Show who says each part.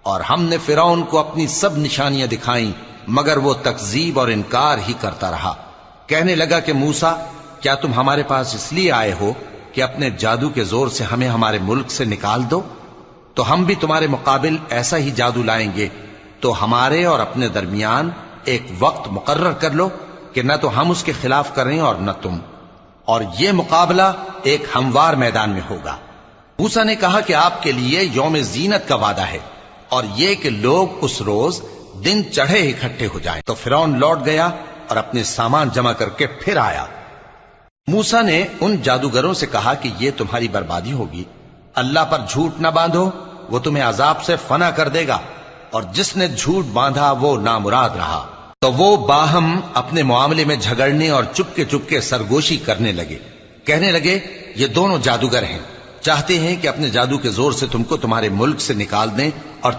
Speaker 1: اور ہم نے فرعون کو اپنی سب نشانیاں دکھائیں مگر وہ تکذیب اور انکار ہی کرتا رہا۔ کہنے لگا کہ موسیٰ، کیا تم ہمارے پاس اس لیے آئے ہو کہ اپنے جادو کے زور سے ہمیں ہمارے ملک سے نکال دو؟ تو ہم بھی تمہارے مقابل ایسا ہی جادو لائیں گے، تو ہمارے اور اپنے درمیان ایک وقت مقرر کر لو کہ نہ تو ہم اس کے خلاف کریں اور نہ تم، اور یہ مقابلہ ایک ہموار میدان میں ہوگا۔ موسیٰ نے کہا کہ آپ کے لیے یوم زینت کا وعدہ ہے، اور یہ کہ لوگ اس روز دن چڑھے اکٹھے ہو جائیں۔ تو فرعون لوٹ گیا اور اپنے سامان جمع کر کے پھر آیا۔ موسیٰ نے ان جادوگروں سے کہا کہ یہ تمہاری بربادی ہوگی، اللہ پر جھوٹ نہ باندھو، وہ تمہیں عذاب سے فنا کر دے گا، اور جس نے جھوٹ باندھا وہ نامراد رہا۔ تو وہ باہم اپنے معاملے میں جھگڑنے اور چپکے سرگوشی کرنے لگے۔ کہنے لگے یہ دونوں جادوگر ہیں، چاہتے ہیں کہ اپنے جادو کے زور سے تم کو تمہارے ملک سے نکال دیں اور